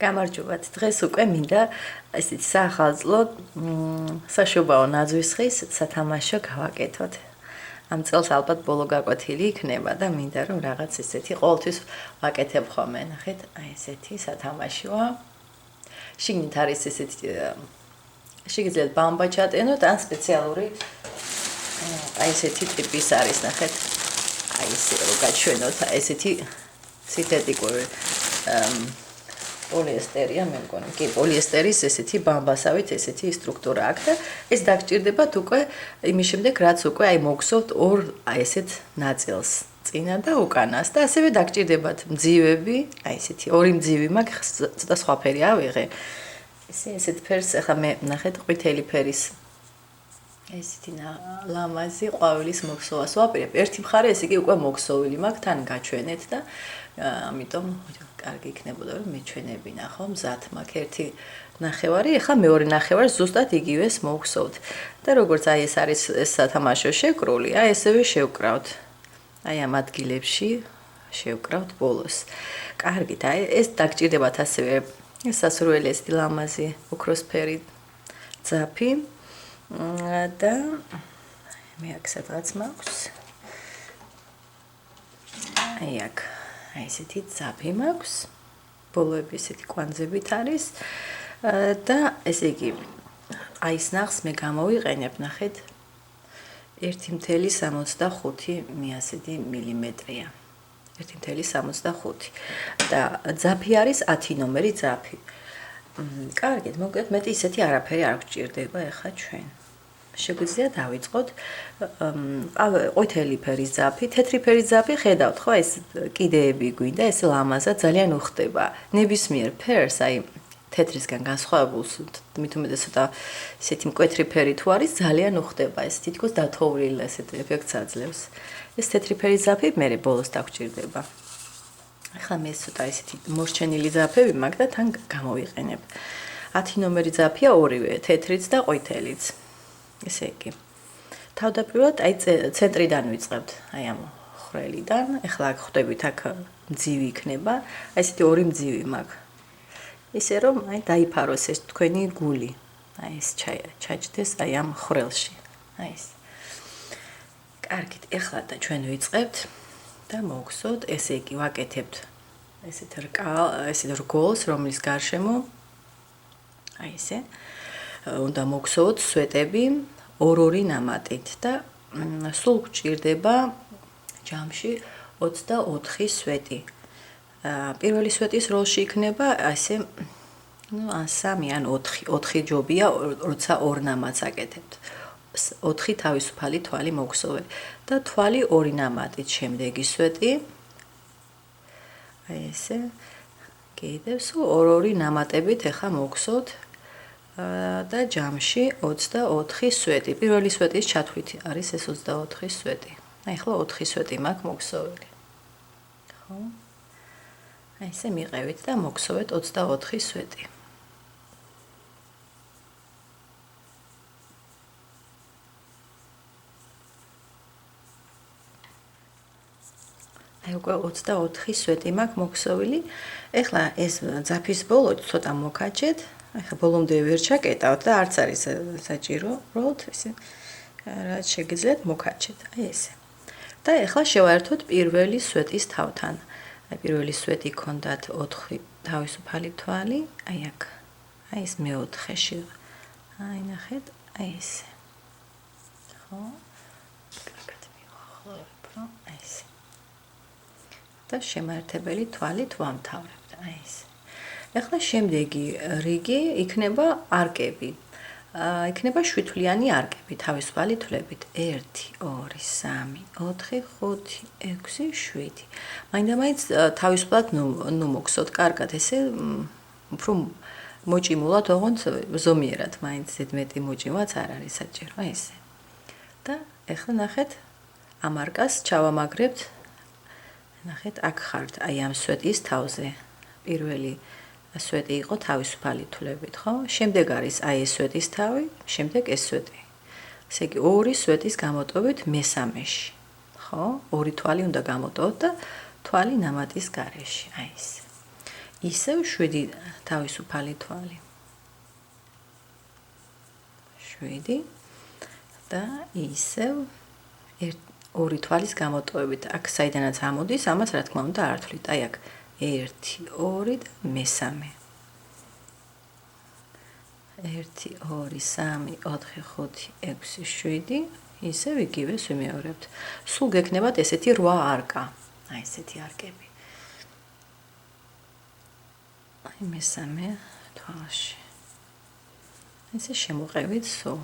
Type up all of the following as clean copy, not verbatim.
გამარჯობათ. დღეს უკვე მინდა ესეთი საახალწლო საშობაო ნაძვისხის სათამაშო გავაკეთოთ. ამ წელს ალბათ ბოლო გაკვეთილი იქნება და მინდა რომ რაღაც ესეთი ყოველთვის ვაკეთებ ხოლმე. ნახეთ, აი ესეთი სათამაშოა. შიგნით არის ესეთი შეგიძლიათ ბამბა ჩატენოთ ან სპეციალური აი ესეთი ტიპის არის, ნახეთ. აი ესე რომ გაჩვენოთ, ესეთი სინთეტიკური პოლიესტერია, მე მგონი. კი, პოლიესტერის ესეთი ბამბასავით ესეთი სტრუქტურა აქვს და ეს დაგჭირდებათ უკვე იმის შემდეგ, რაც უკვე აი მოგსოვთ ორ აი ესეთ ნაწილს, წინა და უკანას და ასევე დაგჭირდებათ მძივები, აი ესეთი ორი მძივი მაქვს, ცოტა სხვაფერი ავიღე. ესეთ ფერს ახლა მე ნახეთ ყვითელი ფერის ესეთი ლამაზი ყვავილის მოქსოვას ვაპირებ. ერთი მხარე ეს იგი უკვე მოქსოვილი მაქვს, თან გაჩვენეთ და ამიტომ კარგი იქნებოდა რომ მეჩვენებინა ხო მზად მაქვს ერთი ნახევარი, ახლა მეორე ნახევარს ზუსტად იგივეს მოვხსოვთ. და როგორც აი ეს არის ეს სათამაშო შეკრული, აი ესევე შევკრავთ. აი ამ ადგილებში შევკრავთ ბოლოს. კარგით, აი ეს დაგჭირდებათ ასევე სასურველი ეს ლამაზი ოქროსფერი ძაფი და მე აქ სადღაც მაქვს. აი აქ აი ესეთი ძაფი მაქვს. ბოლოები ესეთი კვანძებით არის და ესე იგი აი ეს ნახს მე გამოვიყენებ, ნახეთ 1.65 მმ-ია. 1.65 და ძაფი არის 10 ნომერი ძაფი. კარგით, მოგეთ მეტი ისეთი არაფერი არ გვჭირდება ახლა ჩვენ. შეგვიძლია დავიწყოთ ყვითელი ფერის ძაფი, თეთრი ფერის ძაფი ხედავთ ხო, ეს კიდეები გვინდა, ეს ლამაზად ძალიან უხდება. ნებისმიერ ფერს, აი თეთრისგან განსხვავებულს, მით უმეტესად ესეთი მკვეთრი ფერი თუ არის, ძალიან უხდება, ეს თითქოს დათოვლილ ესეთ ეფექტს აძლევს. ეს თეთრი ფერის ძაფი მე ბოლოს დაგჭირდება. ახლა მე ცოტა ესეთი მორჩენილი ძაფები მაქვს და თან გამოვიყენებ. 10 ნომერი ძაფია ორივე, თეთრიც და ყვითელიც. ესე იგი. თავდაპირველად აი ცენტრიდან ვიწყებთ, აი ამ ხრელიდან. ახლა აქ ხვდებით, აქ მძივი იქნება. აი ესეთი ორი მძივი მაქვს. ისე რომ აი დაიფაროს ეს თქვენი გული. აი ეს ჩაჯდეს აი ამ ხრელში. აი ეს. კარგით, ახლა და ჩვენ ვიწყებთ და მოგხსოვთ, ესე იგი ვაკეთებთ ესეთ რგოლს, რომლის გარშემო აი ესე უნდა მოგხსოვოთ სვეტები ორ-ორი ნამატით და სულ გვჭირდება ჯამში 24 სვეტი. პირველი სვეტის როლში იქნება ასე ან 3 ან 4 ჯობია, როცა ორ ნამატს აკეთებთ. 4 თავისუფალი თვალი მოგხსოვეთ და თვალი 2 ნამატით შემდეგი სვეტი. აი ესე კიდევ სულ ორ-ორი ნამატებით ახლა მოგხსოვთ და ჯამში 24 სვეტი. პირველი სვეტის ჩათვლით არის ეს 24 სვეტი. აი ახლა 4 სვეტი მაქვს მოგხსოვილი. ხო? აი ესე მიყევით და მოგხსოვეთ 24 სვეტი. აი უკვე 24 სვეტი მაქვს მოგხსოვილი. ეხლა ეს ძაფის ბოლო ცოტა მოკაჩეთ. ახლა ბოლომდე ვერ ჩაკეტავთ და არც არის საჭირო, უბრალოდ ესე რაც შეგიძლიათ მოკაჩეთ. აი ესე. და ეხლა შევაერთოთ პირველი სვეტის თავთან. აი პირველი სვეტი ქონდათ 4 თავისუფალი თვალი, აი აქ. აი ეს მეოთხეში. აი ნახეთ, აი ესე. ხო? კარგად მივახლოვებ, რომ აი ესე. და შემაერთებელი თვალით ვამთავრებთ, აი ეს. ახლა შემდეგი რიგი იქნება არკები. იქნება შვიდთვლიანი არკები თავისუფალი თვლებით. 1, 2, 3, 4, 5, 6, 7. მაინდა-მაინც თავისუფლად ნუ მოგხსოვთ კარგად ესე უფრო მოჭიმულად, ოღონდ ზომიერად, მაინც ზედმეტი მოჭიმვაც არ არის საჭირო, აი ესე. და ახლა ნახეთ, ამ არკას ჩავამაგრებთ. ნახეთ, აქ ხართ აი ამ სვეტის თავზე. პირველი სვეტი იყო თავისუფალი თვლებით, ხო? შემდეგ არის აი ეს სვეტის თავი, შემდეგ ეს სვეტი. ესე იგი, ორი სვეტის გამოტოვით მესამეში. ხო? ორი თვალი უნდა გამოტოვოთ და თვალი ნამატის გარეშე, აი ეს. ისევ 7 თავისუფალი თვალი. 7 და ისევ 2 თვალის გამოტოვებით. აქ საიდანაც ამოდის, ამას რა თქმა უნდა არ ვთვლით. აი აქ 1, 2 და მესამე. 1, 2, 3, 4, 5, 6, 7. ისევ იგივეს ვიმეორებთ. სულ გექნებათ ესეთი 8 არკა. აი ესეთი არკები. აი მესამე თვალში. ესე შემოყევით სულ.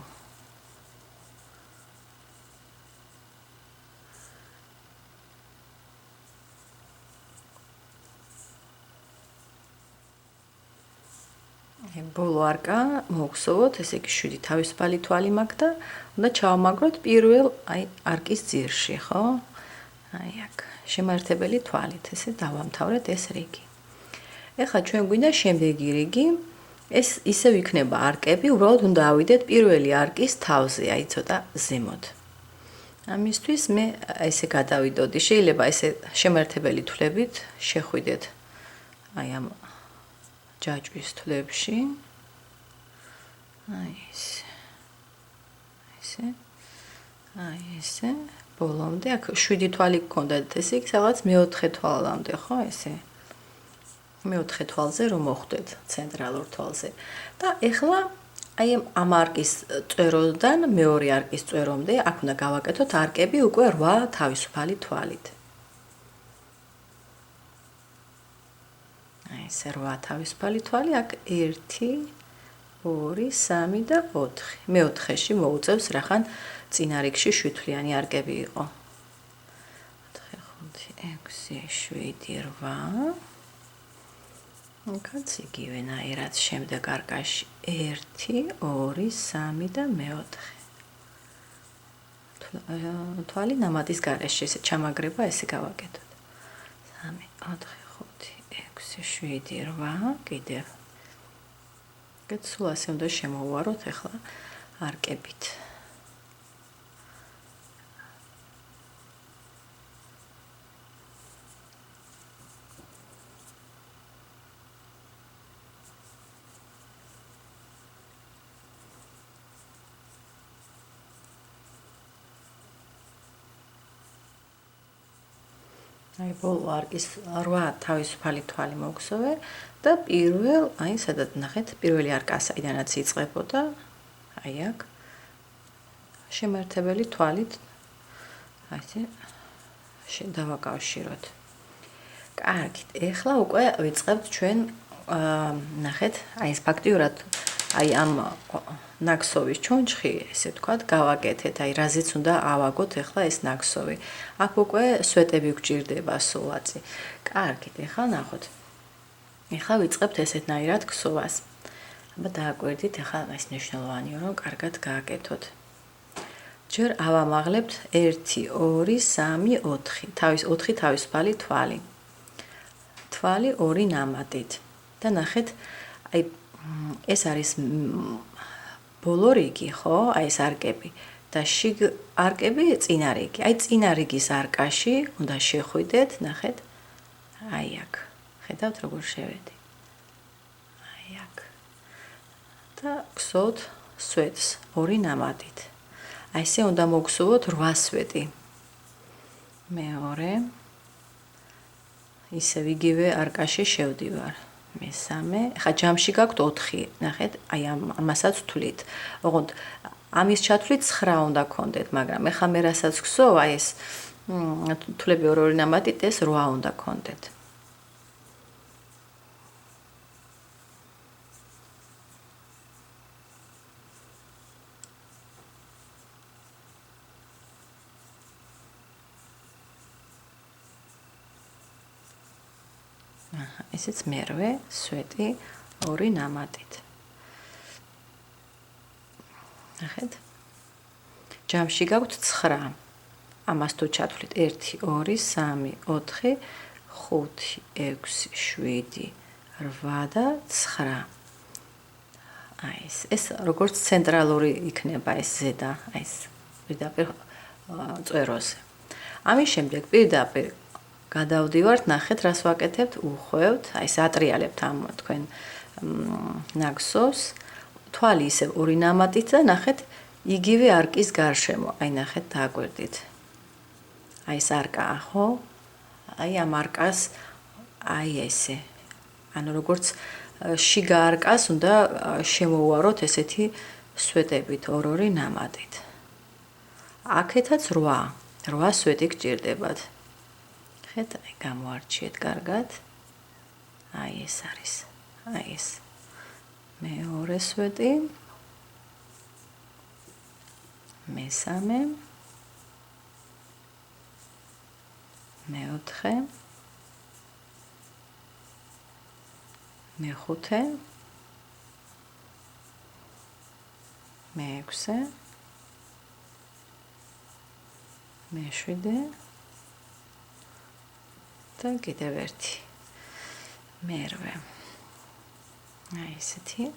ბოლო არკა მოგხსოვოთ, ესე იგი 7 თავისუფალი თვალი მაქვს და უნდა ჩავამაგროთ პირველ აი არკის ძირში, ხო? აი აქ შემართებელი თვალით, ესე დავამთავრეთ ეს რიგი. ეხლა ჩვენ გვინდა შემდეგი რიგი, ეს ისევ იქნება არკები, უბრალოდ უნდა ავიდეთ პირველი არკის თავზე, აი ცოტა ზემოთ. ამისთვის მე ესე გადავიდოდი, შეიძლება ესე შემართებელი თვლებით შეხვიდეთ აი ამ ჯაჭვის თვლებში. აი ესე, ბოლომდე აქ 7 თვალი გქონდათ, ესე იგი რაღაც მე-4 თვალამდე, ხო, ესე. მე-4 თვალზე რომ მოხვდეთ ცენტრალურ თვალზე. და ეხლა აი ამ არკის წვეროდან მეორე არკის წვერომდე აქ უნდა გავაკეთოთ არკები უკვე 8 თავისუფალი თვალით. აი ეს 8 თავისუფალი თვალი აქ 1, 2, 3 და 4. მე-4-ში მოუწევს რახან წინა რიგში 7-თვლიანი არკები იყო. 4, 5, 6, 7, 8. კაც იგივენაირად შემდეგ არკაში 1, 2, 3 და მე-4. თვალი ნამატის გარეშე ესე ჩამაგრება ესე გავაკეთოთ. 3, 4, 5, 6, 7, 8 კიდევ. კაც სულ ასე უნდა შემოვუაროთ ახლა არკებით. აი ბოლო არკის 8 თავისუფალი თვალი მოგხსოვე და პირველ, აი სადაც ნახეთ, პირველი არკა საიდანაც იწყებოდა, აი აქ შემართებელი თვალით აი ესე დავაკავშიროთ. კარგით, ეხლა უკვე ვიწყებთ ჩვენ ნახეთ, აი ეს ფაქტიურად აი ამ ნაქსოვის ჩონჩხი, ესე ვთქვათ, გავაკეთეთ, აი რაზეც უნდა ავაგოთ ეხლა ეს ნაქსოვი. აქ უკვე სვეტები გვჭირდება სულაწი. კარგით, ეხლა ნახოთ. ეხლა ვიწყებთ ესეთნაირად ქსოვას. აბა დააკვირდით, ეხლა ეს მნიშვნელოვანია, რომ კარგად გააკეთოთ. ჯერ ავამაღლებთ 1, 2, 3, 4. 4 თავისუფალი თვალი. თვალი 2 ნამატით. და ნახეთ, აი ეს არის ბოლო რიგი, ხო? აი ეს არკები და შიგ არკები წინა რიგი. აი წინა რიგის არკაში უნდა შეხვიდეთ, ნახეთ. აი აქ. ხედავთ როგორ შევედი. აი აქ. და გსოვთ სვეტს 2 ნამატით. აი ესე უნდა მოგხსოვოთ 8 სვეტი. მეორე. ისევ იგივე არკაში შევდივარ. მესამე, ხა ჯამში გაქვთ 4, ნახეთ, აი ამასაც ვთვლით. ოღონდ ამის ჩათვლით 9 უნდა გქონდეთ, მაგრამ ეხა მე რასაც გსოვ, აი ეს თვლები 2 ნამატით ეს 8 უნდა გქონდეთ. ესეც მერვე სვეტი 2 ნამატით. ნახეთ. ჯამში გაქვთ 9. ამას თუ ჩათვლით 1, 2, 3, 4, 5, 6, 7, 8 და 9. აი ეს როგორც ცენტრალური იქნება ეს ზედა, აი ეს პირდაპირ წვეროზე. ამის შემდეგ პირდაპირ გადავდივართ, ნახეთ რას ვაკეთებთ, უხვევთ, აი ეს ატრიალებთ ამ თქვენ ნაგსოვს, თვალი ისე ორი ნამატით და ნახეთ იგივე არკის გარშემო, აი ნახეთ დააკვირდით. აი ეს არკაა, ხო? აი ამ არკას აი ესე. ანუ როგორც შიგა არკას უნდა შემოვუაროთ ესეთი სვეტებით, ორ-ორი ნამატით. აქეთაც 8 სვეტი გჭირდებათ. ხედავთ, აი გამოარჩიეთ კარგად. აი ეს არის. აი ეს. მეორე სვეტი. მესამე. მეოთხე. მეხუთე. მეექვსე. მეშვიდე. და კიდევ ერთი. მერვე. აი ესეთი.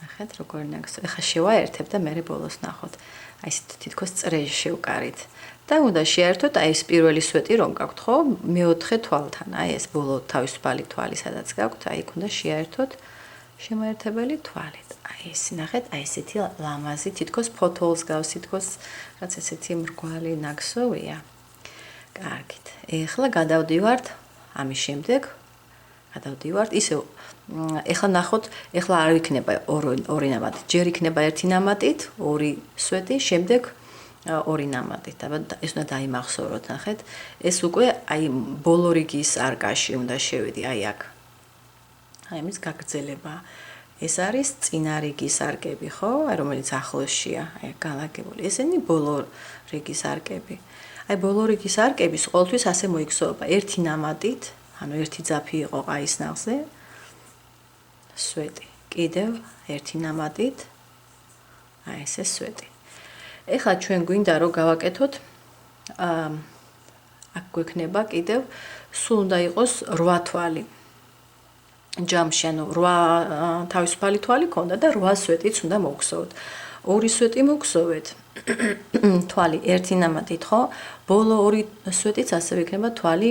ნახეთ როგორ ნაგსო. ეხლა შევაერთებ და მე ბოლოს ნახოთ. აი ესეთ თითქოს წრეში შევკარით. და უნდა შეერთოთ აი ეს პირველი სვეტი რომ გაქვთ, ხო? მეოთხე თვალთან. აი ეს ბოლო თავისუფალი თვალი სადაც გაქვთ, აი იქ უნდა შეერთოთ შემოერთებელი თვალით. აი ეს ნახეთ, აი ესეთი ლამაზი თითქოს ფოთოლს გავს, თითქოს რაც ესეთი მრგვალი ნაგსოვია. კარგით. ეხლა გადავდივართ ამის შემდეგ გადავდივართ ისე ეხლა ნახოთ, ეხლა არ იქნება ორი ნამატი, ჯერ იქნება ერთი ნამატით, ორი სვეტი, შემდეგ ორი ნამატით. და ეს უნდა დაიმახსოვროთ, ნახეთ. ეს უკვე აი ბოლო რიგის არკაში უნდა შევიდი, აი აქ. აი ამის გაგრძელება. ეს არის წინა რიგის არკები, ხო? აი რომელიც ახლოსშია, აი განლაგებული. ესენი ბოლო რიგის არკები. აი ბოლო რიგის არკების ყოველთვის ასე მოიქცევა, ერთი ნამატით, ანუ ერთი ძაფი იყო ყაის ნახზე. სვეტი. კიდევ ერთი ნამატით. აი ესე სვეტი. ეხლა ჩვენ გვინდა რომ გავაკეთოთ აქ გვექნება კიდევ სულ უნდა იყოს 8 თვალი. ჯამში ანუ 8 თავისუფალი თვალი ქონდა და 8 სვეტიც უნდა მოგხსოვოთ. ორი სვეტი მოგხსოვეთ. თვალი ერთი ნამატით, ხო? ბოლო ორი სვეტიც ასევე იქნება თვალი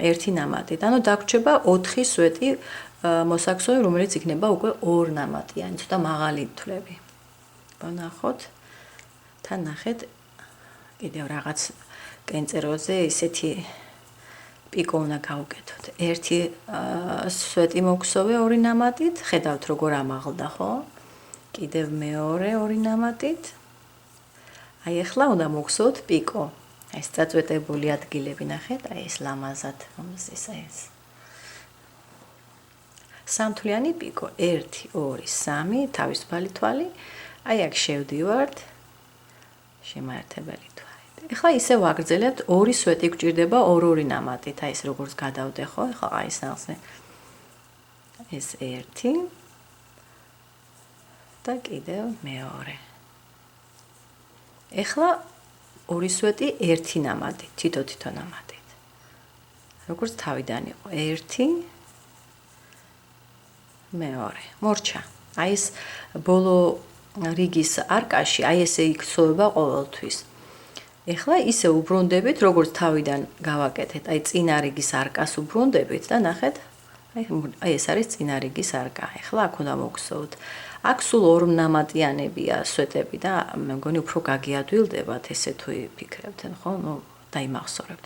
ერთი ნამატით. ანუ დაგვრჩება 4 სვეტი მოსაქსოვე, რომელიც იქნება უკვე 2 ნამატიანი, ცოტა მაღალი თვლები. ვნახოთ. თან ნახეთ კიდევ რაღაც კენწეროზე ისეთი პიკო უნდა გავუკეთოთ. ერთი სვეტი მოგხსოვე ორი ნამატით, ხედავთ როგორ ამაღლდა, ხო? კიდევ მეორე ორი ნამატით. აი ახლა უნდა მოგხსოვოთ პიკო. აი ეს წაწვეტებული ადგილები ნახეთ, აი ეს ლამაზად, რომელზეც აი ეს. სამთვლიანი პიკო 1 2 3 თავისუფალი თვალი. აი აქ შევდივართ. შემაერთებელი თვალით. ეხლა ისე ვაგრძელებთ, ორი სვეტი გვჭირდება ორ-ორი ნამატით. აი ეს როგორც გადავდე, ხო? ეხლა აი ეს ნახზე. ეს 1 და კიდევ მეორე. ეხლა ორი სვეტი ერთი ნამატით, თითო ნამატით. როგორც თავიდან იყო 1 მეორე. მორჩა. აი ეს ბოლო რიგის არკაში აი ესე იქცევა ყოველთვის. ეხლა ისე უბრუნდებით, როგორც თავიდან გავაკეთეთ, აი წინა რიგის არკას უბრუნდებით და ნახეთ, აი ეს არის წინა რიგის არკა. ეხლა აქ უნდა მოგხსოვოთ. აქ სულ 2 ნამატიანებია სვეტები და მე მგონი უფრო გაგიადვილდებათ ესე თუ ფიქრებდნენ, ხო? ნუ დაიმახსოვრებთ.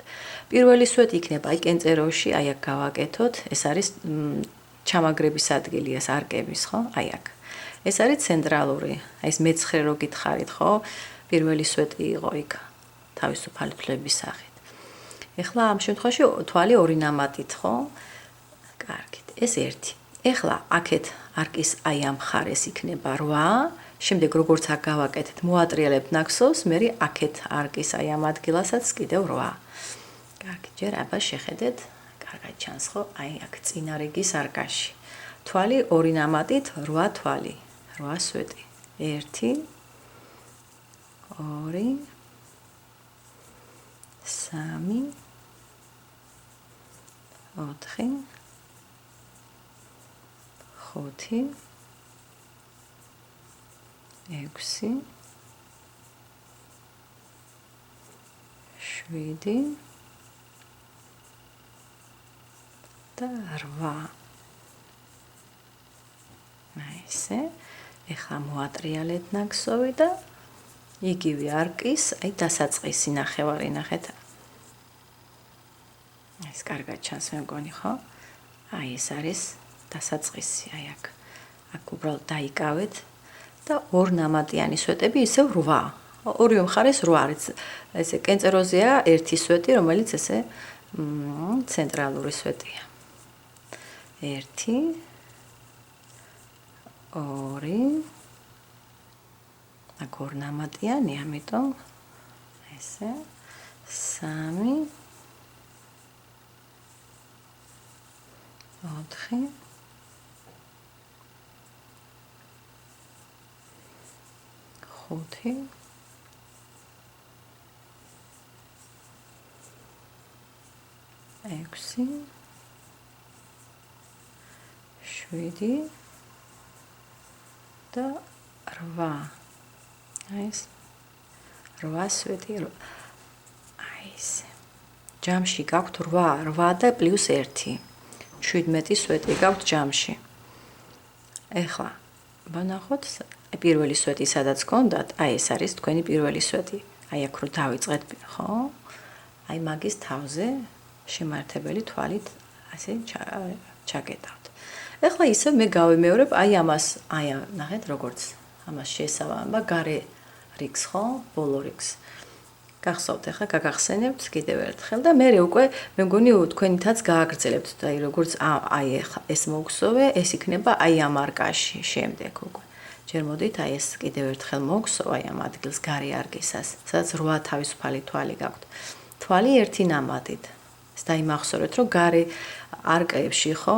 პირველი სვეტი იქნება აი კენწეროში, აი აქ გავაკეთოთ. ეს არის ჩამაგრების ადგილი, ეს არკების, ხო? აი აქ. ეს არის ცენტრალური, აი ეს მეცხრე რო გითხარით, ხო? პირველი სვეტი იყო იქ თავისუფალი თვლების სახით. ეხლა ამ შემთხვევაში თვალი ორი ნამატით, ხო? კარგით. ეს 1. ეხლა აქეთ არკის აი ამ მხარეს იქნება 8, შემდეგ როგორც აქ გავაკეთეთ, მოატრიალებთ ნახსოვს, მე აქეთ არკის აი ამ ადგილასაც კიდევ 8. კარგი, ჯერ აბა შეხედეთ, კარგად ჩანს ხო? აი აქ წინა რიგის არკაში. თვალი ორი ნამატით 8 თვალი. 8 სვეტი. 1 2 3 4 5 6 7 და 8. აი ესე. ეხლა მოატრიალეთ ნაკსოვი და იგივე არკის, აი დასაწყისი ნახევარი, ნახეთ. ეს კარგად ჩანს მე მგონი, ხო? აი ეს არის დასაწყისი, აი აქ. აქ უბრალოდ დაიკავეთ და ორ ნამატიანი სვეტები ისევ 8. ორივე მხარეს 8 არის. ესე კენწეროზეა ერთი სვეტი, რომელიც ესე ცენტრალური სვეტია. 1 2 აქ ორ ნამატიანი, ამიტომ ესე 3 4 5 6 7 და 8. აი ეს 8 სვეტი. აი ეს. ჯამში გაქვთ 8 და პლუს 1. 17 სვეტი გაქვთ ჯამში. ეხლა ბანახოთ პირველი სვეტი სადაც გქონდათ, აი ეს არის თქვენი პირველი სვეტი. აი აქ რო დავიწყეთ, ხო? აი მაგის თავზე შემართებელი თვალით ასე ჩაგეტავთ. ეხლა ისევ მე გავიმეორებ, აი ამას, აი ნახეთ როგორც ამას შეესაბამება გარე რიგს, ხო? ბოლო რიგს. გახსოვთ, ეხლა გაგახსენებთ კიდევ ერთხელ და მე უკვე მე მგონი თქვენითაც გააგრძელებთ, აი როგორც აი ეხლა ეს მოგსოვე, ეს იქნება აი ამ არკაში შემდეგ უკვე. ჯერ მოდით აი ეს კიდევ ერთხელ მოგსოვ აი ამ ადგილს გარე არკისას, სადაც 8 თავისუფალი თვალი გაქვთ. თვალი ერთი ნამატით. ეს დაიმახსოვრეთ, რომ გარე არკებში, ხო?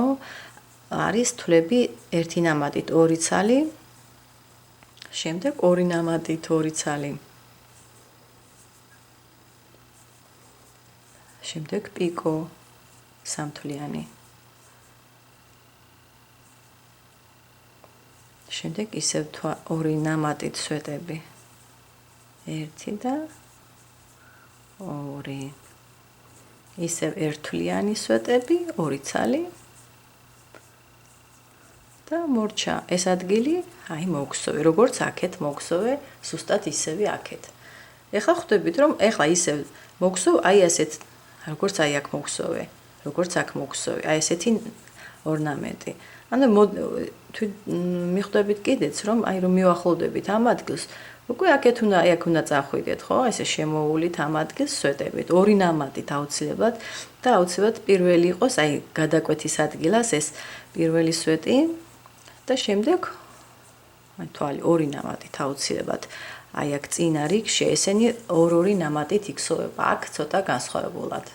არის თვლები ერთი ნამატით 2 ცალი, შემდეგ 2 ნამატით 2 ცალი. შემდეგ პიკო სამთვლიანი. შემდეგ ისევ 2 ნამატით სვეტები. 1 და 2. ისევ ერთთვლიანი სვეტები, 2 ცალი. და მორჩა ეს ადგილი, აი მოგსოვე, როგორც აქეთ მოგსოვე, სუსტად ისევე აქეთ. ეხლა ხვდებით, რომ ეხლა ისევ მოგსოვ, აი ასეთ, როგორც აი აქ მოგსოვე, როგორც აქ მოგსოვე, აი ესეთი ორნამენტი. ანუ მიხვდებით კიდეც, რომ აი რომ მივახლოვდებით ამ ადგილს, უკვე აქეთ უნდა, აი აქ უნდა წახვიდეთ, ხო? ესე შემოულით ამ ადგილს სვეტებით, 2 ნამატით აუცილებლად და აუცილებლად პირველი იყოს, აი გადაკვეთის ადგილას ეს პირველი სვეტი. და შემდეგ აი თვალი 2 ნამატით აუცილებლად აი აქ წინა რიგში ესენი 2 ნამატით იქსოვება აქ ცოტა განსხვავებულად.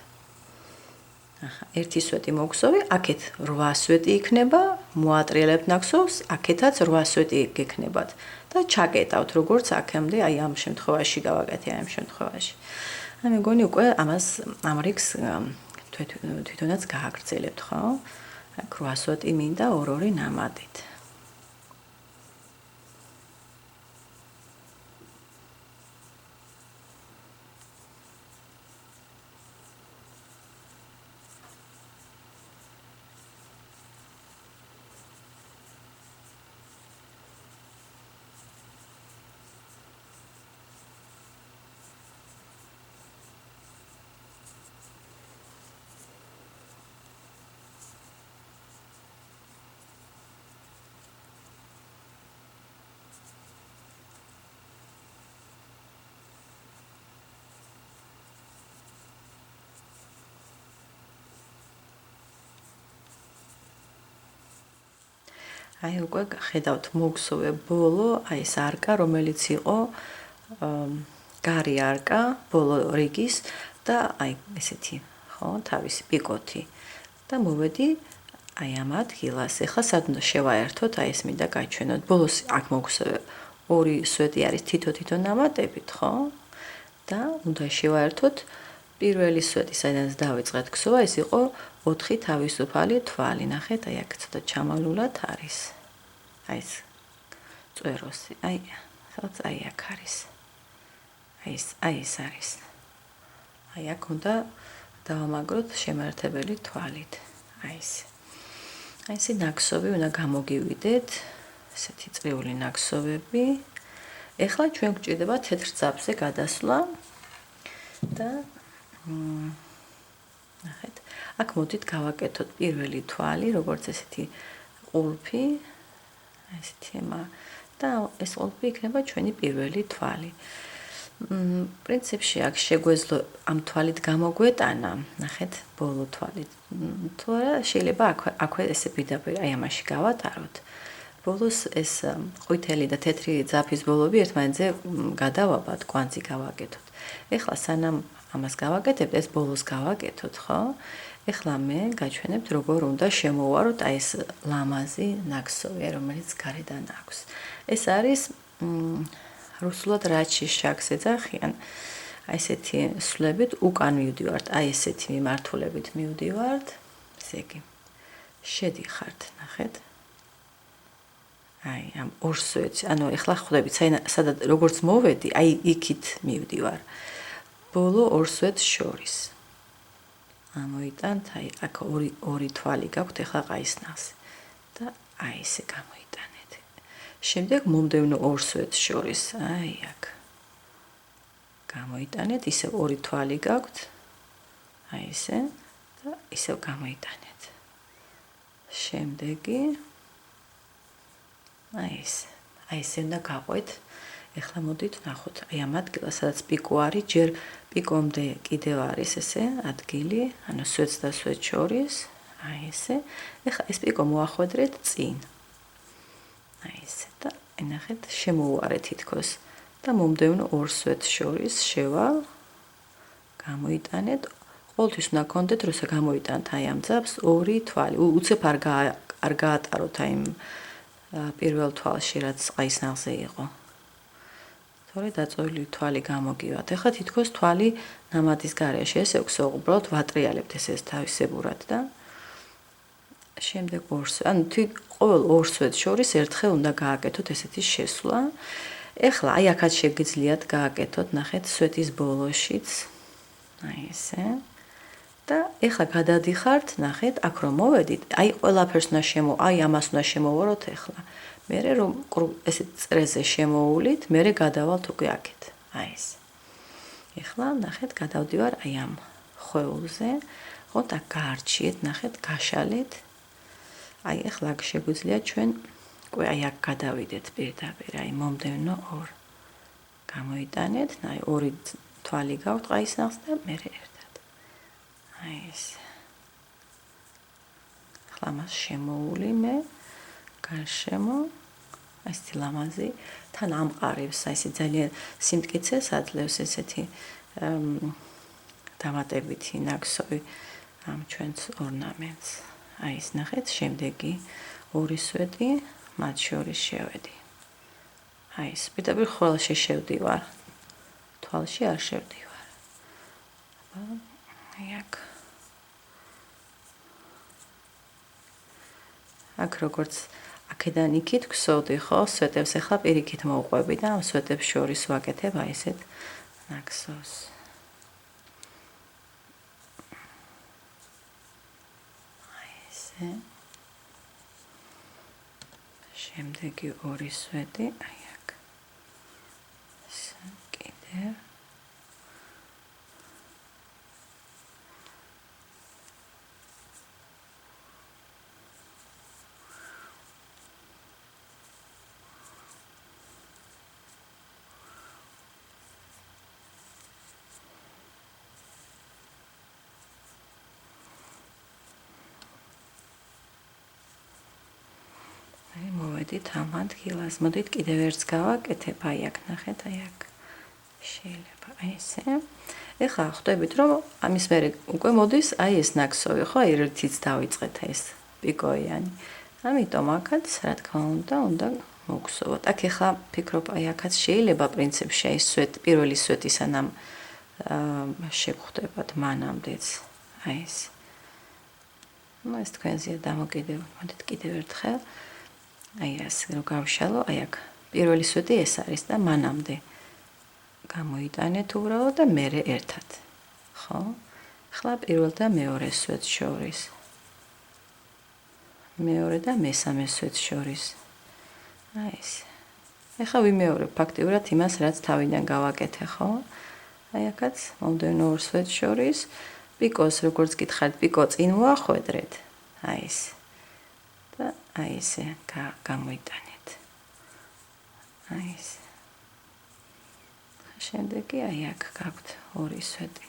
ახლა ერთი სვეტი მოგსოვე, აქეთ 8 სვეტი იქნება, მოატრიალებთ ნაკსოვს, აქეთაც 8 სვეტი გექნებათ და ჩაკეტავთ როგორც აქამდე, აი ამ შემთხვევაში გავაკეთე ამ შემთხვევაში. აი მე მგონი უკვე ამას ამ რიგს თვითონაც გააგრძელებთ, ხო? აქ 8 სვეტი მინდა 2 ნამატით. აი უკვე ხედავთ მოგსოვე ბოლო, აი ეს არკა, რომელიც იყო გარი არკა, ბოლო რიგის და აი ესეთი, ხო, თავისი პიკოთი. და მოვედი აი ამ ადგილას. ეხლა სად უნდა შევაერთოთ, აი ეს მინდა გაჩვენოთ. ბოლოს აქ მოგსოვე 2 სვეტი არის თითო ნამატებით, ხო? და უნდა შევაერთოთ პირველი სვეტი, სადაც დავიწყეთ ქსოვა, ეს იყო 4 თავისუფალი თვალი. ნახეთ, აი აქ ცოტა ჩამალულად არის. აი ეს წვეროსი, აი, სადაც აი აქ არის. აი ეს არის. აი აქ უნდა დავამაგროთ შემართებელი თვალით. აი ესე. აი ესე ნაკსოვი უნდა გამოგივიდეთ, ესეთი წრიული ნაკსოვები. ეხლა ჩვენ გვჭირდება თეთრ ძაბზე გადასვლა და ნახეთ, აქ მოდით გავაკეთოთ პირველი თვალი, როგორც ესეთი ყულფი, ესეთი ემა და ეს ყულფი იქნება ჩვენი პირველი თვალი. პრინციპში აქ შეგვეძლო ამ თვალით გამოგვეტანა, ნახეთ, ბოლო თვალით. თუ არა, შეიძლება აქვე ესე პირდაპირ აი ამაში გავატაროთ. ბოლოს ეს ყვითელი და თეთრი ძაფის ბოლოები ერთმანეთზე გადავაბათ, კვანძი გავაკეთოთ. ეხლა სანამ ამას გავაკეთებთ, ეს ბოლოს გავაკეთოთ, ხო? ეხლა მე გაჩვენებთ, როგორ უნდა შემოვაროთ აი ეს ლამაზი ნაკსოვი, რომელიც გარედან აქვს. ეს არის რუსულად რაჩის შაქს ეძახიან. აი ესეთი სვლებით უკან მივდივართ, აი ესეთი მიმართულებით მივდივართ. ესე იგი, შედიხართ, ნახეთ. აი ამ ორ სვეტს, ანუ ეხლა ხვდებით, სადაც როგორც მოვედი, აი იქით მივდივარ. ბოლო ორ სვეტს შორის. ამოიტანთ, აი აქ ორი თვალი გაქვთ, ეხლა ყაისნახზე. და აი ესე გამოიტანეთ. შემდეგ მომდევნო ორ სვეტს შორის, აი აქ. გამოიტანეთ, ისევ ორი თვალი გაქვთ. აი ესე და ისევ გამოიტანეთ. შემდეგი აი ესე უნდა გაყვეთ. ეხლა მოდით ნახოთ, აი ამ ადგილას, სადაც პიკო არის, ჯერ პიკომდე კიდევ არის ესე ადგილი, ანუ სვეტს და სვეტს შორის, აი ესე. ეხლა ეს პიკო მოახვედრეთ წინ. აი ესე და ნახეთ, შემოვარეთ თითქოს და მომდევნო ორ სვეტს შორის შევალ. გამოიტანეთ. ყოველთვის უნდა გქონდეთ, როცა გამოიტანთ აი ამ ძაბს, ორი თვალი. უცებ არ გაატაროთ აი პირველ თვალში, რაც ყაისნახზე იყო. თორე დაწოილი თვალი გამოგივათ. ეხლა თითქოს თვალი ნამადის გარეშე, ესე ვქსო, უბრალოდ ვატრიალებთ ეს თავისებურად და შემდეგ ანუ ყოველ ორ სვეტს შორის ერთხელ უნდა გააკეთოთ ესეთი შესვლა. ეხლა აი აქაც შეგიძლიათ გააკეთოთ, ნახეთ, სვეტის ბოლოშიც. აი ესე. და ეხლა გადადიხართ, ნახეთ, აქ რომ მოვედით, აი ყველაფერს უნდა აი ამას უნდა შემოვაროთ ეხლა. მერე რომ ესე წრეზე შემოულით, მერე გადავალთ უკვე აქეთ. აი ეს. ეხლა ნახეთ, გადავდივარ აი ამ ხვეულზე. ხოთ აქ გაარჩიეთ, ნახეთ, გაშალეთ. აი ეხლა აქ შეგვიძლია ჩვენ უკვე აი აქ გადავიდეთ პირდაპირ, აი მომდევნო ორ. გამოიტანეთ, აი ორი თვალი გაქვთ ყაისნახს და მერე ერთად. აი ეს. ახლა მას შემოული მე გარშემო ეს ლამაზი თან ამყარებს, აი ესე ძალიან სიმტკიცეს აძლევს ესეთი დამატებითი ნაკსოვი ამ ჩვენს ორნამენტს. აი ეს ნახეთ, შემდეგი ორი სვეტი მათ შორის შევედი. აი ეს პირდაპირ ხვალში შევდივარ. თვალში არ შევდივარ. აი აქ როგორც აქედან იქით გვსოვდი, ხო, სვეტებს ახლა პირიქით მოვყვები და ამ სვეტებს შორის ვაკეთებ აი ესეთ ნაკსოვს. აი ესე. შემდეგი ორი სვეტი, აი აქ. კიდევ მოვედით ამ ადგილას, მოდით კიდევ ერთს გავაკეთებ, აი აქ ნახეთ, აი აქ. შეიძლება აი ესე. ეხლა ხვდებით, რომ ამის მერე უკვე მოდის აი ეს ნაკსოვი, ხო, ერთიც დავიწყეთ ეს პიკოიანი. ამიტომ აქაც, რა თქმა უნდა მოგსოვოთ. აქ ეხლა ფიქრობ, აი აქაც შეიძლება პრინციპში აი სვეტი, პირველი სვეტი სანამ შეგხვდებათ მანამდეც. აი ეს. ну ეს თქვენზეა დამოკიდებული. მოდით კიდევ ერთხელ აი ეს რო გავშალო, აი აქ პირველი სვეტი ეს არის და მანამდე გამოიტანეთ უბრალოდ და მერე ერთად. ხო? ახლა პირველ და მეორე სვეტს შორის. მეორე და მესამე სვეტს შორის. აი ეს. ეხლა ვიმეორებ ფაქტიურად იმას, რაც თავიდან გავაკეთე, ხო? აი აქაც მომდევნო ორ სვეტს შორის პიკოს, როგორც გითხარით, პიკო წინ მოახვედრეთ. აი ეს. და აი ესე გამოიტანეთ. აი ეს. შემდეგი აი აქ გაქვთ ორი სვეტი.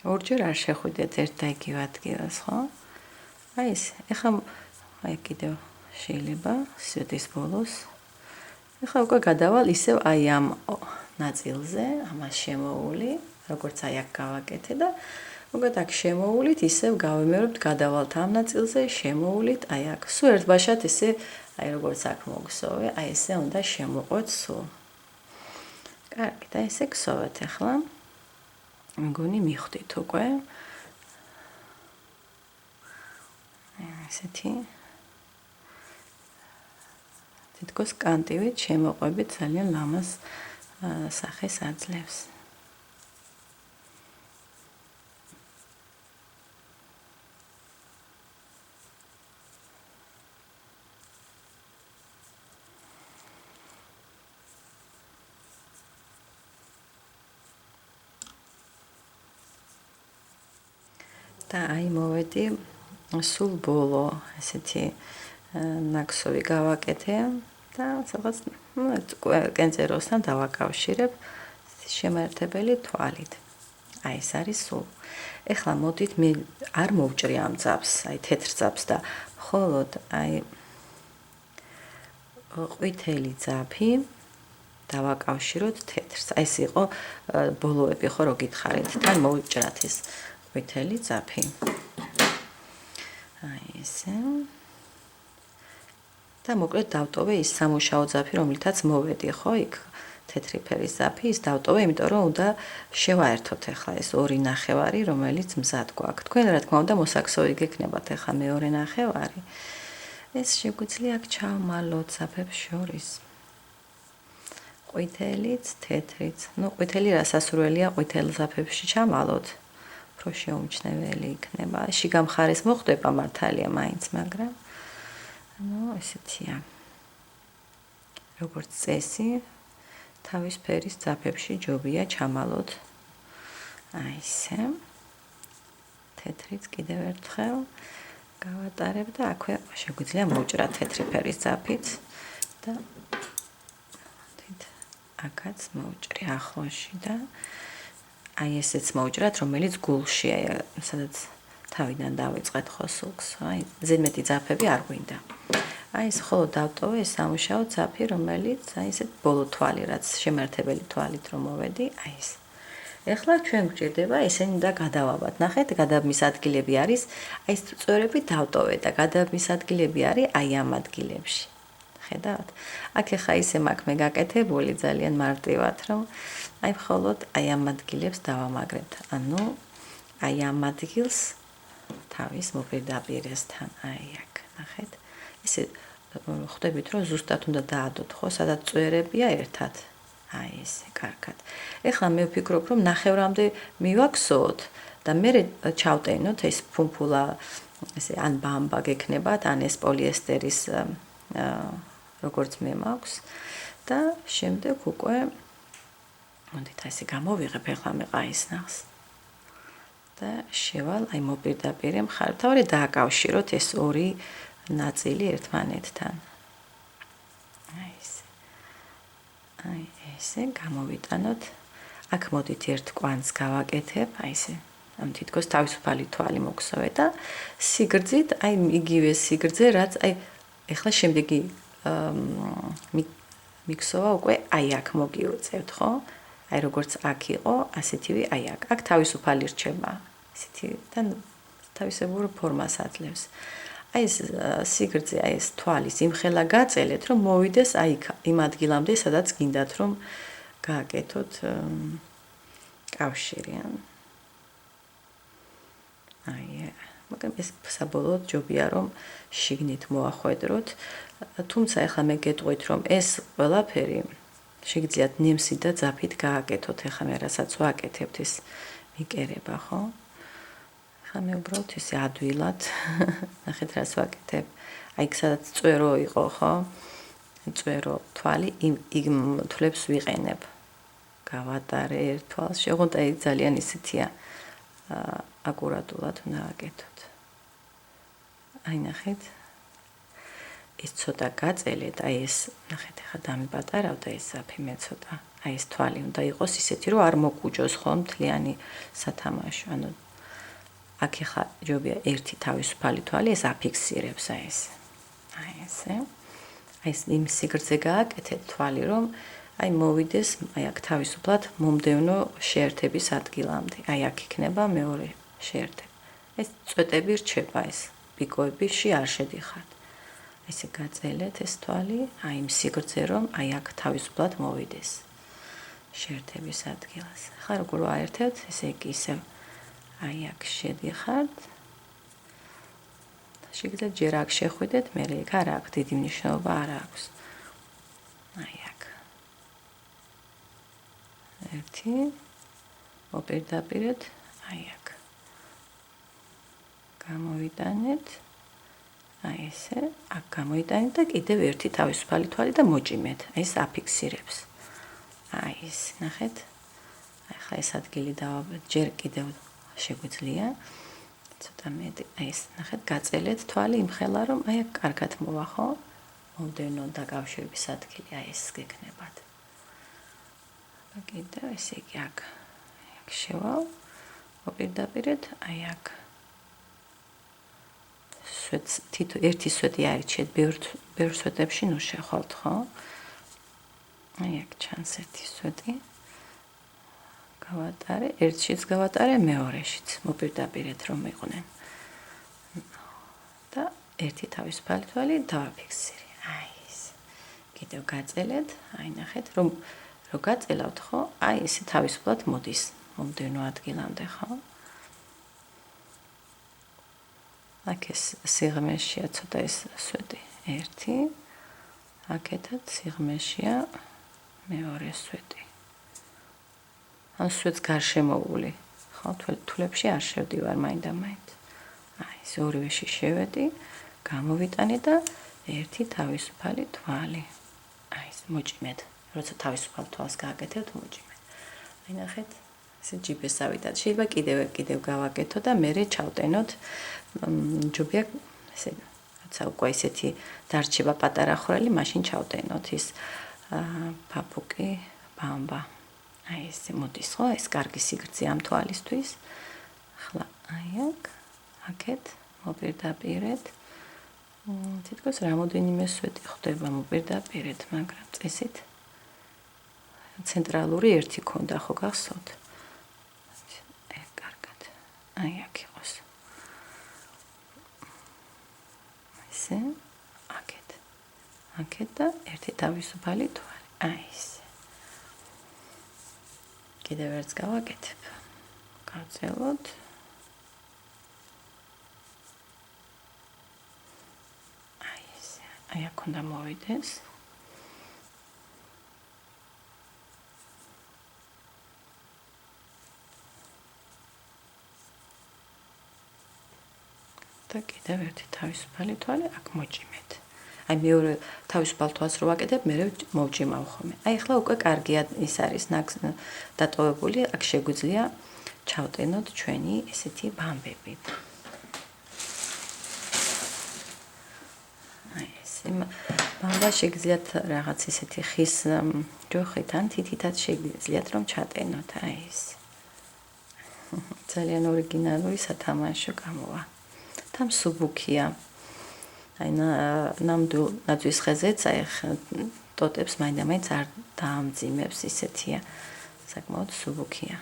ორჯერ არ შეხვიდეთ ერთ და იგივე ადგილას, ხო? აი ეს. ეხლა აი კიდევ შეიძლება სვეტის ბოლოს. ეხლა უკვე გადავალ ისევ აი ამ ნაწილზე, ამას შემოული, როგორც აი აქ გავაკეთე და უკვე აქ შემოულით ისევ გავიმეორებთ, გადავალთ ამ ნაწილზე, შემოულით, აი აქ. სულ ერთ ბაშად ესე, აი როგორც აქ მოგსოვე, აი ესე უნდა შემოყვეთ სულ. კარგი, და ესე გსოვეთ ახლა. მგონი მიხვდით უკვე. ესეთი თითქოს კანტივით შემოყვებით ძალიან ლამაზ სახეს აძლევს. და აი მოვედი სულ ბოლო ესეთი ნაკსოვი გავაკეთე და სადღაც კენწეროსთან დავაკავშირებ შემართებელი თვალით. აი ეს არის სულ. ეხლა მოდით მე არ მოვჭრი ამ ძაბს, აი თეთრ ძაბს და მხოლოდ აი ყვითელი ძაფი დავაკავშიროთ თეთრს. აი ეს იყო ბოლოები ხო რო გითხარით, თან მოვჭრათ ეს ყვითელი ძაფი. აი ესე. და მოკლედ დავტოვე ის სამუშაო ძაფი, რომლითაც მოვედი, ხო, იქ თეთრი ფერის ძაფი, ის დავტოვე, იმიტომ რომ უნდა შევაერთოთ ახლა ეს ორი ნახევარი, რომელიც მზად გვაქვს. თქვენ რა თქმა უნდა მოსაქსოვი გექნებათ ახლა მეორე ნახევარი. ეს შეგვიძლია აქ ჩავმალოთ ძაფებს შორის. ყვითელიც, თეთრიც. ნუ ყვითელი რასასურველია ყვითელ ძაფებში ჩამალოთ. უფრო შეუმჩნეველი იქნება. შიგა მხარეს მოხდება მართალია მაინც, მაგრამ ну, ესეთია. როგორც წესი, თავის ფერის ძაფებში ჯობია ჩამალოთ. აი ესე. თეთრიც კიდევ ერთხელ გავატარებ და აქვე შეგვიძლია მოვჭრათ თეთრი ფერის ძაფიც და აქაც მოვჭრი ახლოში და აი ესეც მოვჭრათ, რომელიც გულშია, სადაც თავიდან დავიწყეთ ხოსულს, აი ზედმეტი ძაფები არ გვინდა. აი ეს ხოლო დავტოვე ეს სამუშაო ძაფი, რომელიც აი ესეთ ბოლო თვალი, რაც შემართებელი თვალით რომ მოვედი, აი ეს. ეხლა ჩვენ გვჭირდება ესენი და გადავაბათ. ნახეთ, გადაბმის ადგილები არის, აი ეს წვერები დავტოვე და გადაბმის ადგილები არის აი ამ ადგილებში. ხედავთ? აქ ეხა ისე მაქვს მე გაკეთებული ძალიან მარტივად, რომ აი მხოლოდ აი ამ ადგილებს დავამაგრებთ. ანუ აი ამ ადგილს თავის მოპირდაპირესთან, აი აქ, ნახეთ? ესე ხვდებით, რომ ზუსტად უნდა დაადოთ, ხო, სადაც წვერებია ერთად. აი ესე, კარგად. ეხლა მე ვფიქრობ, რომ ნახევრამდე მივაქსოთ და მე ჩავტენოთ ეს ფუმფულა, ესე ან ბამბა გექნებათ, ან ეს პოლიესტერის როგორც მე მაქვს და შემდეგ უკვე მოდით ესე გამოვიღებ ეხლა მე ყაისნახს და შევალ აი მოპირდაპირე მხართავარი დააკავშიროთ ეს ორი ნაწილი ერთმანეთთან. აი ესე. აი ესე გამოვიტანოთ. აქ მოდით ერთ კვანძს გავაკეთებ, აი ესე. ამ თითქოს თავისუფალი თვალი მოგსოვე და სიგრძით, აი იგივე სიგრძე, რაც აი ეხლა შემდეგი მიქსოვა უკვე აი აქ მოგიუწევთ, ხო? აი როგორც აქ იყო, ასეთივე აი აქ. აქ თავისუფალი რჩება. ესეთი და თავისებურ ფორმას აძლევს. აი ეს სიგრძე, აი ეს თვალის იმხელა გაწელეთ, რომ მოვიდეს აი იმ ადგილამდე, სადაც გინდათ რომ გააკეთოთ კავშირი. აი, მაგრამ ეს საბოლოოდ ჯობია რომ შიგნით მოახვედროთ. თუმცა ახლა მე გეტყვით რომ ეს ყველაფერი შეგიძლიათ ნემსი და ძაფით გააკეთოთ. ახლა მე რასაც ვაკეთებთ ეს მიკერება, ხო? ხა მე უბრალოდ ისე ადვილად ნახეთ რას ვაკეთებ. აი სადაც წვერო იყო, ხო? წვერო თვალი იმ თვლებს ვიყენებ. გავატარე ერთ თვალს, შეღონდა აი ძალიან ისეთია აკურატულად უნდა ვაკეთოთ. აი ნახეთ. ის ცოტა გაწელეთ, აი ეს ნახეთ ახლა დამიპატარავდა ეს საფიმე ცოტა. აი ეს თვალი უნდა იყოს ისეთი, რომ არ მოგუჯოს ხო მთლიანი სათამაშო. ანუ აქ ახლა ჯობია ერთი თავისუფალი თვალი, ეს აფიქსირებს აი ეს. აი ესე. აი ეს იმ სიგრძე გააკეთეთ თვალი, რომ აი მოვიდეს, აი აქ თავისუფლად მომდევნო შეერთების ადგილამდე. აი აქ იქნება მეორე შეერთება. ეს წვეტები რჩება ეს პიკოებიში არ შედიხართ. ესე გაწელეთ ეს თვალი, აი იმ სიგრძე რომ აი აქ თავისუფლად მოვიდეს შეერთების ადგილას. ხა როგორ ვაერთებთ, ესე იგი ისევ აი აქ შედიხართ. შეგიძლიათ ჯერ აქ შეხვიდეთ, მერე იქ არ აქვს დიდი მნიშვნელობა არ აქვს. აი აქ. ერთი მოპირდაპირეთ, აი აქ. გამოვიტანეთ. აი ესე, აქ გამოიტანეთ და კიდევ ერთი თავისუფალი თვალი და მოჭიმეთ. აი ეს აფიქსირებს. აი ეს, ნახეთ. ახლა ეს ადგილი დავაბეთ, ჯერ კიდევ შეგვიძლია. ცოტა მეტი, აი ეს, ნახეთ, გაწელეთ თვალი იმხელა, რომ აი აქ კარგად მოვა, ხო? მომდევნო დაკავშირების ადგილი, აი ეს გეკნებათ. და კიდევ ესე იგი აქ შევალ, მოპირდაპირეთ, აი აქ. თითო ერთი სვეტი არიჩეთ, ბევრ სვეტებში ნუ შეხვალთ, ხო? აი აქ ჩანს ერთი სვეტი. გავატარე, ერთშიც გავატარე, მეორეშიც. მოპირდაპირეთ რომ იყვნენ. და ერთი თავისუფალი თვალი დავაფიქსირე. აი ეს. კიდევ გაწელეთ, აი ნახეთ, რომ გაწელავთ, ხო? აი ესე თავისუფლად მოდის მომდევნო ადგილამდე, ხო? აქ ეს სიღრმეშია ცოტა ეს სვეტი. ერთი. აქეთაც სიღრმეშია მეორე სვეტი. ან სვეტს გარშემოული. ხო, თვლებში არ შევდივარ მაინდა-მაინც. აი, ეს ორივეში შევედი, გამოვიტანე და ერთი თავისუფალი თვალი. აი, ეს მოჭიმეთ. როცა თავისუფალ თვალს გააკეთებთ, მოჭიმეთ. აი, ნახეთ, ესე ჯიბეს ავიდათ. შეიძლება კიდევ გავაკეთო და მერე ჩავტენოთ. ჯობია ესე, როცა უკვე ისეთი დარჩება პატარა ხვრელი, მაშინ ჩავტენოთ ის პაპუკი, ბამბა. აი ესე მოდის ხო, ეს კარგი სიგრძე ამ თვალისთვის. ახლა აი აქეთ მოპირდაპირეთ. თითქოს რამოდენიმე სვეტი ხდება მოპირდაპირეთ, მაგრამ წესით ცენტრალური ერთი ქონდა ხო გახსოვთ? კარგად. აი აქ იყოს. ესე აქეთ და ერთი თავისუფალი თვალი. აი ესე. კიდევ ერთს გავაკეთებ. გავწელოთ. აი ესე. აი აქ უნდა მოვიდეს. და კიდევ ერთი თავისუფალი თვალი აქ მოჭიმეთ. აი მეორე თავისუფალ თვალს რო ვაკეთებ, მე მოვჭიმავ ხოლმე. აი ახლა უკვე კარგია ის არის დატოვებული, აქ შეგვიძლია ჩავტენოთ ჩვენი ესეთი ბამბები. აი ეს ბამბა შეგიძლიათ რაღაც ესეთი ხის ჯოხით ან თითითაც შეგიძლიათ რომ ჩატენოთ. აი ეს ძალიან ორიგინალური სათამაშო გამოვა. და მსუბუქია. აი ნამდვილ ნაძვის ხეზეც აი ტოტებს მაინდა-მაინც არ დაამძიმებს, ისეთია. საკმაოდ მსუბუქია.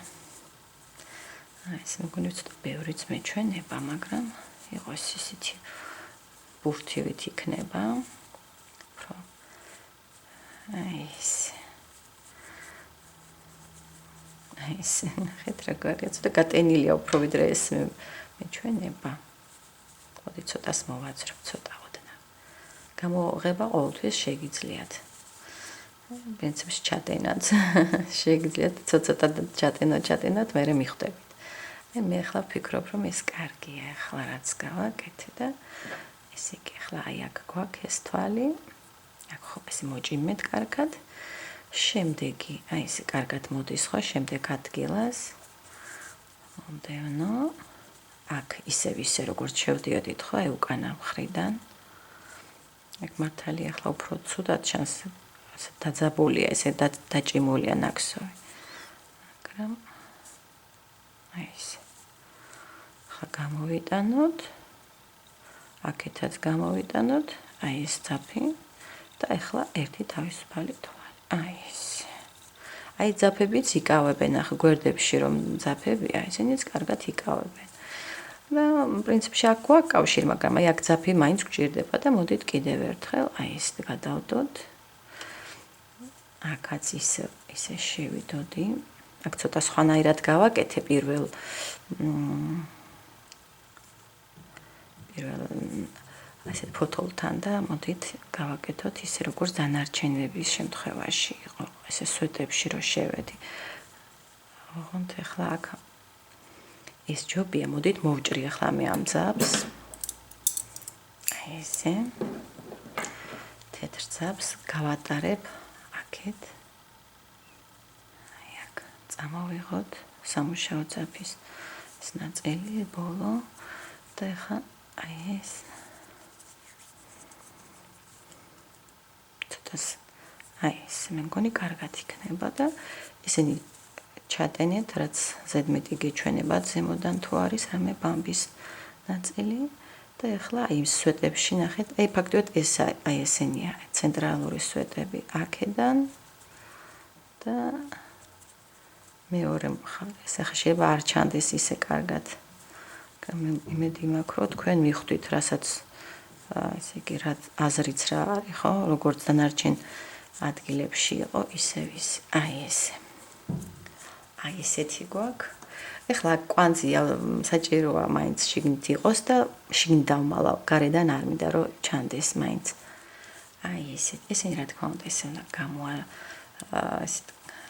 აი ეს მეგონი ცოტა ბევრიც მეჩვენება, მაგრამ იყოს ისეთი ბურთივით იქნება. აი ეს. აი ეს ნახეთ როგორია, ცოტა გატენილია უფრო ვიდრე ეს მეჩვენება. მოდი ცოტას მოვაძრებ, ცოტა ოდნა. გამოღება ყოველთვის შეგიძლიათ. პრინციპში ჩატენაც შეგიძლიათ ცოტა ჩატენოთ, მერე მიხვდებით. მე ახლა ვფიქრობ, რომ ეს კარგია, ახლა რაც გავაკეთე და ესე იგი ახლა აი აქ გვაქვს ეს თვალი. აქ ხო ესე მოჭიმეთ კარგად. შემდეგი, აი ესე კარგად მოდის ხო, შემდეგ ადგილას. მომდევნო. აქ ისევ ისე როგორც შევდიოდით ხო, აი უკანა მხრიდან. აქ მართალი ახლა უფრო ცუდად ჩანს, ასე დაძაბულია, ესე დაჭიმულია ნაკსოვი. მაგრამ აი ესე. ახლა გამოვიტანოთ. აქეთაც გამოვიტანოთ, აი ეს ძაფი და ახლა ერთი თავისუფალი თვალი. აი ესე. აი ძაფებიც იკავებენ, ახლა გვერდებში რომ ძაფებია, ისინიც კარგად იკავებენ. და პრინციპში აქ გვაქვს კავშირი, მაგრამ აი აქ ძაფი მაინც გვჭირდება და მოდით კიდევ ერთხელ აი ეს გადავდოთ. აქაც ისე შევიდოდი. აქ ცოტა სხვანაირად გავაკეთე პირველ ასეთ ფოთოლთან და მოდით გავაკეთოთ ისე როგორც დანარჩენების შემთხვევაში იყო, ესე სვეტებში რო შევედი. ოღონდ ახლა აქ ეს ჯობია, მოდით მოვჭრი ახლა მე ამ ძაბს. აი ესე. თეთრ ძაბს გავატარებ აქეთ. აი აქ წამოვიღოთ სამუშაო ძაფის ეს ნაწილი ბოლო და ახლა აი ეს აი ეს მე მგონი კარგად იქნება და ისინი ჩატენეთ, რაც ზედმეტი გეჩვენებათ ზემოდან თუ არის რამე ბამბის ნაწილი და ახლა აი სვეტებში ნახეთ, აი ფაქტობრივად ეს აი ესენია, ცენტრალური სვეტები აქედან და მეორე მხარეს. ახლა შეიძლება არ ჩანდეს ისე კარგად. მე იმედი მაქვს, რომ თქვენ მიხვდით, რასაც ესე იგი რა აზრიც რა არის, ხო? როგორც დანარჩენ ადგილებში იყო, ისევ ის. აი ესე. აი ესეთი გვაქვს. ეხლა კვანძი საჭიროა მაინც შიგნით იყოს და შიგნით დავმალავ, გარედან არ მინდა რომ ჩანდეს მაინც. აი ესენი რა თქმა უნდა ესე უნდა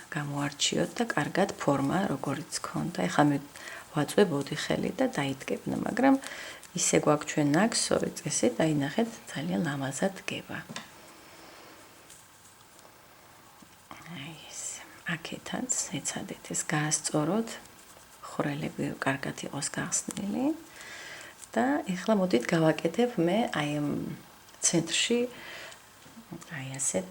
გამოარჩიოთ და კარგად ფორმა როგორიც ქონდა. ეხლა მე ვაწვებოდი ხელი და დაიდგებნა, მაგრამ ისე გვაქვს ჩვენ ნაკსოვი წესით, აი ნახეთ ძალიან ლამაზად დგება. აი ეს აქეთაც ეცადეთ ეს გაასწოროთ, ხვრელები კარგად იყოს გახსნილი და ეხლა მოდით გავაკეთებ მე აი ამ ცენტრში აი ასეთ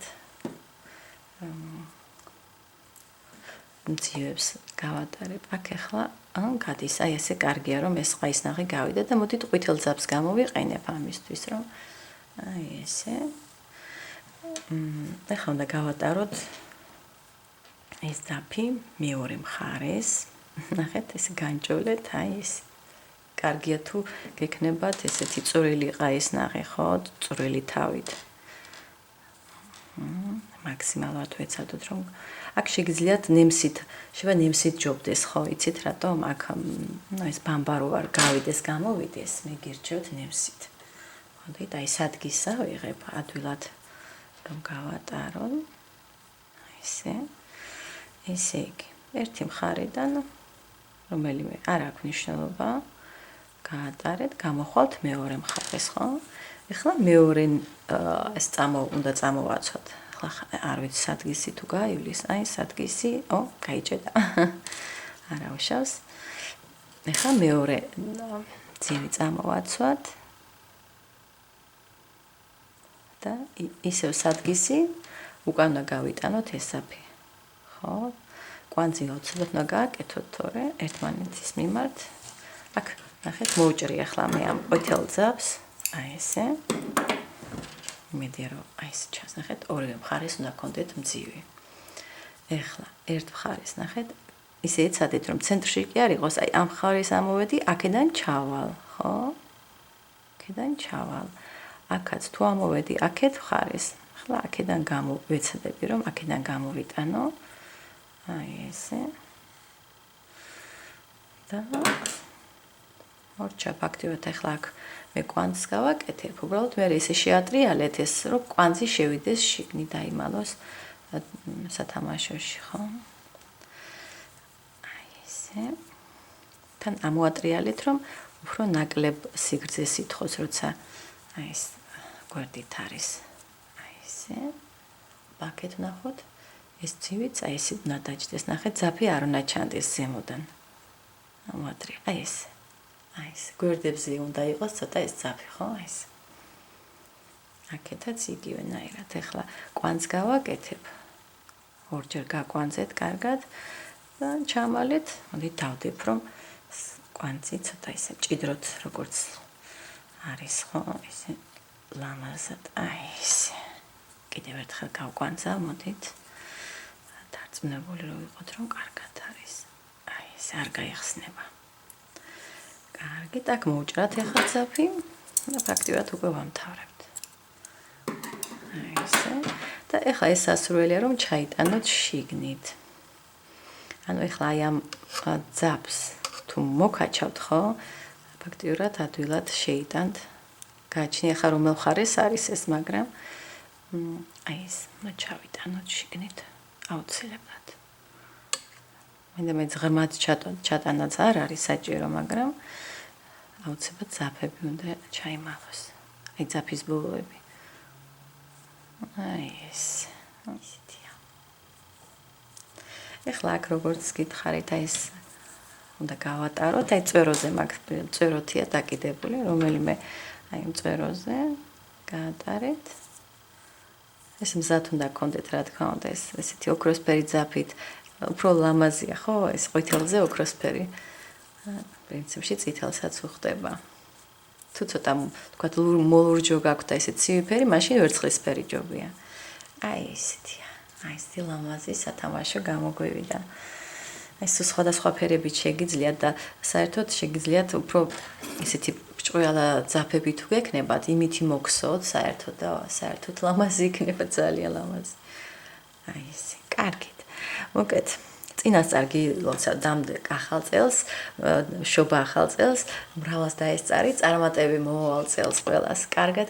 მძივებს გავატარებ. აქ ეხლა გადის, აი ესე კარგია რომ ეს ყაისნახი გავიდა და მოდით ყვითელ ძაბს გამოვიყენებ ამისთვის რომ აი ესე. ეხლა უნდა გავატაროთ ეს ძაფი მეორე მხარეს. ნახეთ ეს განჭოლეთ, აი ეს კარგია თუ გექნებათ ესეთი წვრილი ყაისნახი, ხო, წვრილი თავით. მაქსიმალურად ვეცადოთ რომ აქ შეგიძლიათ ნემსით, შეიძლება ნემსით ჯობდეს, ხო, იცით რატომ? აქ ეს ბამბა რო არ გავიდეს, გამოვიდეს, მე გირჩევთ ნემსით. ხოდით, აი სადგისა ვიღებ ადვილად რომ გავატარო. ესე. ესე იგი, ერთი მხარიდან რომელიმე არ აქვს მნიშვნელობა, გაატარეთ, გამოხვალთ მეორე მხარეს, ხო? ეხლა მეორე ეს უნდა წამოვაცოთ. ახლა არ ვიცი სადგისი თუ გაივლის, აი სადგისი, გაიჭედა. არა უშავს. ეხლა მეორე ძივი წამოვაცვათ. და ისევ სადგისი უკან უნდა გავიტანოთ ეს საფი. ხო? კვანძი აუცილებლად უნდა გააკეთოთ, თორე ერთმანეთის მიმართ. აქ ნახეთ, მოვჭრი ახლა მე ამ ყვითელ ძაბს, აი ესე. იმედია რომ აი ეს ჩანს, ნახეთ, ორივე მხარეს უნდა გქონდეთ მძივი. ეხლა ერთ მხარეს ნახეთ, ისე ეცადეთ რომ ცენტრში კი არ იყოს, აი ამ მხარეს ამოვედი, აქედან ჩავალ, ხო? აქედან ჩავალ. აქაც თუ ამოვედი აქეთ მხარეს, ახლა აქედან ვეცადები რომ აქედან გამოვიტანო. აი ესე. და მორჩა ფაქტიურად ახლა აქ მე კვანძს გავაკეთებ, უბრალოდ მე ესე შეატრიალეთ ეს, რომ კვანძი შევიდეს შიგნით დაიმალოს სათამაშოში, ხო? აი ესე. თან ამოატრიალეთ, რომ უფრო ნაკლებ სიგრძეს ითხოვს, როცა აი ეს გვერდით არის. აი ესე. ბაქეთ ნახოთ. ეს ცივიც აი ესე უნდა დაჯდეს. ნახეთ, ძაფი არ უნდა ჩანდეს ზემოდან. ამოატრია. აი ეს. აი ეს გვერდებზე უნდა იყოს ცოტა ეს ძაფი, ხო? აი ეს. აქეთაც იგივენაირად. ეხლა კვანძს გავაკეთებ. ორჯერ გაკვანძეთ კარგად და ჩამალეთ. მოდი დავდებ, რომ კვანძი ცოტა ისე ჭიდროთ, როგორც არის, ხო? ისე ლამაზად. აი ესე. კიდევ ერთხელ გავკვანძავ, მოდით. დარწმუნებული რომ ვიყოთ, რომ კარგად არის. აი ესე არ გაიხსნება. კარგი, так მოუჭრათ ეხლა ძაფი და პრაქტიკულად უკვე ვამთავრებთ. აი ესე. და ეხლა ეს სასურველია რომ ჩაიტანოთ შიგნით. ანუ ეხლა აი ამ ძაფს თუ მოკაჩავთ, ხო? ფაქტიურად ადვილად შეიტანთ. გააჩნია ხა რომელ მხარეს არის ეს, მაგრამ აი ეს ჩავიტანოთ შიგნით აუცილებლად. მინდა მე ღრმად ჩატანაც არ არის საჭირო, მაგრამ აუცილებლად ძაფები უნდა ჩაიმალოს. აი ძაფის ბოლოები. აი ეს. ისეთია. ეხლა აქ როგორც გითხარით, აი ეს უნდა გავატაროთ, აი წვეროზე მაქვს წვეროთია დაკიდებული, რომელიმე აი ამ წვეროზე გაატარეთ. ეს მზად უნდა გქონდეთ, რა თქმა უნდა, ესეთი ოქროსფერი ძაფით, უფრო ლამაზია, ხო? ეს ყვითელზე ოქროსფერი. პრინციპში წითელსაც უხდება. თუ ცოტა თქვა მოლურჯო გაქვთ ესე ცივი ფერი, მაშინ ვერცხლისფერი ჯობია. აი ესეთია. აი ეს ლამაზი სათამაშო გამოგვივიდა. ეს სხვადასხვა ფერებით შეგიძლიათ და საერთოდ შეგიძლიათ უფრო ესეთი ჭყვიალა ძაფები თუ გექნებათ, იმითი მოგსოთ საერთოდ და საერთოდ ლამაზი იქნება, ძალიან ლამაზი. აი ესე. კარგით. მოკეთ. წინასწარ გილოცავ დამდეგ ახალ წელს, შობა ახალ წელს, მრავლას დაესწარი, წარმატები მომავალ წელს ყველას. კარგად.